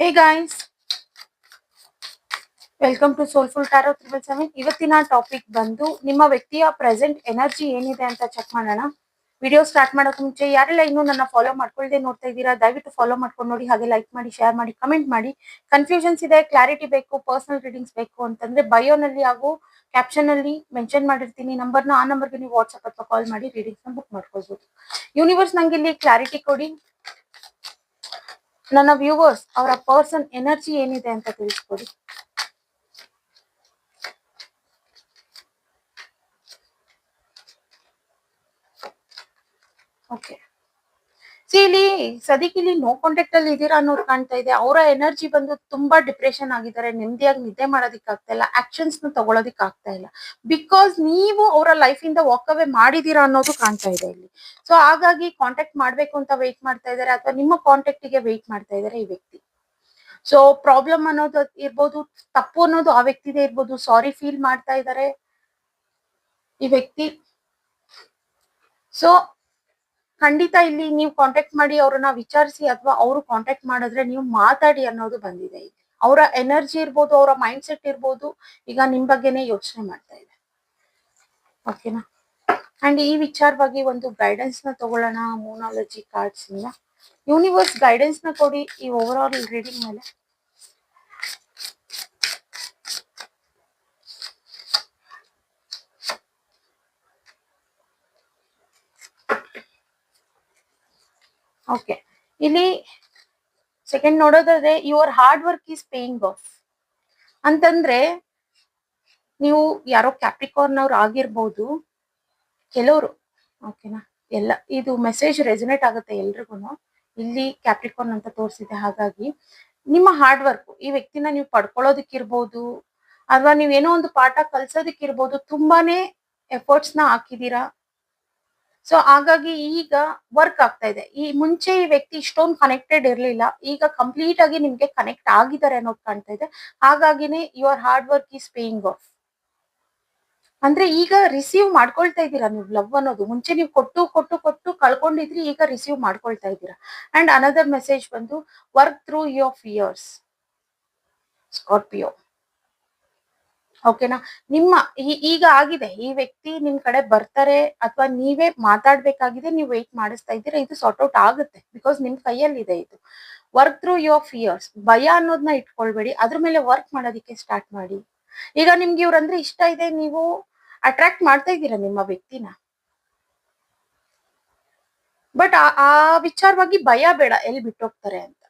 Hey guys, welcome to soulful tarot 777. ಇವತ್ತಿನ topic ಬಂದು ನಿಮ್ಮ ವ್ಯಕ್ತಿಯ ಪ್ರೆಸೆಂಟ್ ಎನರ್ಜಿ ಏನಿದೆ ಅಂತ ಚೆಕ್ ಮಾಡೋಣ. ವಿಡಿಯೋ ಸ್ಟಾರ್ಟ್ ಮಾಡೋಕೆ ಮುಂಚೆ ಯಾರೆಲ್ಲ ಇನ್ನೂ ನನ್ನ ಫಾಲೋ ಮಾಡ್ಕೊಳ್ದೆ ನೋಡ್ತಾ ಇದ್ದೀರಾ ದಯವಿಟ್ಟು ಫಾಲೋ ಮಾಡ್ಕೊಂಡು ನೋಡಿ, ಹಾಗೆ ಲೈಕ್ ಮಾಡಿ, ಶೇರ್ ಮಾಡಿ, ಕಮೆಂಟ್ ಮಾಡಿ. ಕನ್ಫ್ಯೂಷನ್ಸ್ ಇದೆ, ಕ್ಲಾರಿಟಿ ಬೇಕು, ಪರ್ಸನಲ್ ರೀಡಿಂಗ್ಸ್ ಬೇಕು ಅಂತಂದ್ರೆ ಬಯೋನಲ್ಲಿ ಹಾಗೂ ಕ್ಯಾಪ್ಷನ್ ಅಲ್ಲಿ ಮೆನ್ಷನ್ ಮಾಡಿರ್ತೀನಿ ನಂಬರ್ನ. ಆ ನಂಬರ್ಗೆ ನೀವು ವಾಟ್ಸ್ಆಪ್ ಅಥವಾ ಕಾಲ್ ಮಾಡಿ ರೀಡಿಂಗ್ಸ್ ನ ಬುಕ್ ಮಾಡ್ಕೊಳ್ಬಹುದು. ಯೂನಿವರ್ಸ್ ನಂಗೆ ಇಲ್ಲಿ ಕ್ಲಾರಿಟಿ ಕೊಡಿ, ನನ್ನ ವ್ಯೂವರ್ಸ್ ಅವರ ಪರ್ಸನ್ ಎನರ್ಜಿ ಏನಿದೆ ಅಂತ ತಿಳಿಸ್ಕೊಡಿ. ಓಕೆ, ಇಲ್ಲಿ ಸದ್ಯಕ್ಕೆ ಇಲ್ಲಿ ನೋ ಕಾಂಟ್ಯಾಕ್ಟ್ ಅಲ್ಲಿ ಇದೀರಾ ಅನ್ನೋದು ಕಾಣ್ತಾ ಇದೆ. ಅವರ ಎನರ್ಜಿ ಬಂದು ತುಂಬಾ ಡಿಪ್ರೆಷನ್ ಆಗಿದ್ದಾರೆ, ನೆಮ್ಮದಿಯಾಗಿ ನಿದ್ದೆ ಮಾಡೋದಿಕ್ ಆಗ್ತಾ ಇಲ್ಲ, ಆಕ್ಷನ್ಸ್ ನ ತಗೊಳೋದಿಕ್ ಆಗ್ತಾ ಇಲ್ಲ. ಬಿಕಾಸ್ ನೀವು ಅವರ ಲೈಫ್ ಇಂದ ವಾಕ್ ಅವೇ ಮಾಡಿದೀರಾ ಅನ್ನೋದು ಕಾಣ್ತಾ ಇದೆ ಇಲ್ಲಿ. ಸೊ ಹಾಗಾಗಿ ಕಾಂಟ್ಯಾಕ್ಟ್ ಮಾಡ್ಬೇಕು ಅಂತ ವೆಯ್ಟ್ ಮಾಡ್ತಾ ಇದಾರೆ, ಅಥವಾ ನಿಮ್ಮ ಕಾಂಟ್ಯಾಕ್ಟ್ ಗೆ ವೆಯ್ಟ್ ಮಾಡ್ತಾ ಇದಾರೆ ಈ ವ್ಯಕ್ತಿ. ಸೊ ಪ್ರಾಬ್ಲಮ್ ಅನ್ನೋದು ಇರ್ಬೋದು, ತಪ್ಪು ಅನ್ನೋದು ಆ ವ್ಯಕ್ತಿದೇ ಇರ್ಬೋದು, ಸಾರಿ ಫೀಲ್ ಮಾಡ್ತಾ ಇದಾರೆ ಈ ವ್ಯಕ್ತಿ. ಸೊ ಖಂಡಿತ ಇಲ್ಲಿ ನೀವು ಕಾಂಟ್ಯಾಕ್ಟ್ ಮಾಡಿ ಅವ್ರನ್ನ ವಿಚಾರಿಸಿ, ಅಥವಾ ಅವರು ಕಾಂಟ್ಯಾಕ್ಟ್ ಮಾಡಿದ್ರೆ ನೀವು ಮಾತಾಡಿ ಅನ್ನೋದು ಬಂದಿದೆ ಇಲ್ಲಿ. ಅವರ ಎನರ್ಜಿ ಇರ್ಬೋದು, ಅವರ ಮೈಂಡ್ ಸೆಟ್ ಇರ್ಬೋದು, ಈಗ ನಿಮ್ ಬಗ್ಗೆನೇ ಯೋಚನೆ ಮಾಡ್ತಾ ಇದೆ. ಓಕೆನಾ? ಅಂಡ್ ಈ ವಿಚಾರವಾಗಿ ಒಂದು ಗೈಡೆನ್ಸ್ ನ ತಗೊಳ್ಳೋಣ ಮೂನಾಲಜಿ ಕಾರ್ಡ್ಸ್ ಇಂದ. ಯೂನಿವರ್ಸ್ ಗೈಡೆನ್ಸ್ ನ ಕೊಡಿ ಈ ಓವರ್ ಆಲ್ ರೀಡಿಂಗ್ ಮೇಲೆ. ಓಕೆ, ಇಲ್ಲಿ ಸೆಕೆಂಡ್ ನೋಡೋದಾದ್ರೆ your hard work is paying of ಅಂತಂದ್ರೆ, ನೀವು ಯಾರೋ ಕ್ಯಾಪ್ರಿಕಾರ್ನ್ ಅವ್ರು ಆಗಿರ್ಬೋದು ಕೆಲವರು. ಓಕೆನಾ? ಎಲ್ಲ ಇದು ಮೆಸೇಜ್ ರೆಸನೇಟ್ ಆಗುತ್ತೆ ಎಲ್ರಿಗೂ. ಇಲ್ಲಿ ಕ್ಯಾಪ್ರಿಕಾರ್ನ್ ಅಂತ ತೋರಿಸಿದೆ, ಹಾಗಾಗಿ ನಿಮ್ಮ ಹಾರ್ಡ್ ವರ್ಕ್ ಈ ವ್ಯಕ್ತಿನ ನೀವು ಪಡ್ಕೊಳ್ಳೋದಕ್ಕಿರ್ಬೋದು, ಅಥವಾ ನೀವೇನೋ ಒಂದು ಪಾಠ ಕಲ್ಸೋದಕ್ಕಿರ್ಬೋದು, ತುಂಬಾನೇ ಎಫರ್ಟ್ಸ್ ನ ಹಾಕಿದೀರಾ. ಸೊ ಹಾಗಾಗಿ ಈಗ ವರ್ಕ್ ಆಗ್ತಾ ಇದೆ. ಈ ಮುಂಚೆ ಈ ವ್ಯಕ್ತಿ ಇಷ್ಟೊಂದು ಕನೆಕ್ಟೆಡ್ ಇರ್ಲಿಲ್ಲ, ಈಗ ಕಂಪ್ಲೀಟ್ ಆಗಿ ನಿಮ್ಗೆ ಕನೆಕ್ಟ್ ಆಗಿದ್ದಾರೆ ಅನ್ನೋದು ಕಾಣ್ತಾ ಇದೆ. ಹಾಗಾಗಿನೇ your hard work is paying of ಅಂದ್ರೆ ಈಗ ರಿಸೀವ್ ಮಾಡ್ಕೊಳ್ತಾ ಇದ್ದೀರಾ ನೀವು ಲವ್ ಅನ್ನೋದು. ಮುಂಚೆ ನೀವು ಕೊಟ್ಟು ಕೊಟ್ಟು ಕೊಟ್ಟು ಕಳ್ಕೊಂಡಿದ್ರಿ, ಈಗ ರಿಸೀವ್ ಮಾಡ್ಕೊಳ್ತಾ ಇದ್ದೀರಾ. ಅಂಡ್ ಅನದರ್ ಮೆಸೇಜ್ ಬಂದು work through your fierce, Scorpio. ಓಕೆನಾ? ನಿಮ್ಮ ಈಗ ಆಗಿದೆ, ಈ ವ್ಯಕ್ತಿ ನಿಮ್ ಕಡೆ ಬರ್ತಾರೆ ಅಥವಾ ನೀವೇ ಮಾತಾಡ್ಬೇಕಾಗಿದೆ, ನೀವು ವೆಯ್ಟ್ ಮಾಡಿಸ್ತಾ ಇದ್ದೀರಾ. ಇದು ಸಾರ್ಟ್ ಔಟ್ ಆಗುತ್ತೆ ಬಿಕಾಸ್ ನಿಮ್ ಕೈಯಲ್ಲಿ ಇದೆ ಇದು. ವರ್ಕ್ ಥ್ರೂ ಯುವರ್ ಫಿಯರ್ಸ್, ಭಯ ಅನ್ನೋದನ್ನ ಇಟ್ಕೊಳ್ಬೇಡಿ, ಅದ್ರ ಮೇಲೆ ವರ್ಕ್ ಮಾಡೋದಿಕ್ಕೆ ಸ್ಟಾರ್ಟ್ ಮಾಡಿ. ಈಗ ನಿಮ್ಗೆ ಇವ್ರಂದ್ರೆ ಇಷ್ಟ ಇದೆ, ನೀವು ಅಟ್ರಾಕ್ಟ್ ಮಾಡ್ತಾ ಇದ್ದೀರಾ ನಿಮ್ಮ ವ್ಯಕ್ತಿನ. ಬಟ್ ಆ ವಿಚಾರವಾಗಿ ಭಯ ಬೇಡ ಎಲ್ಲಿ ಬಿಟ್ಟೋಗ್ತಾರೆ ಅಂತ.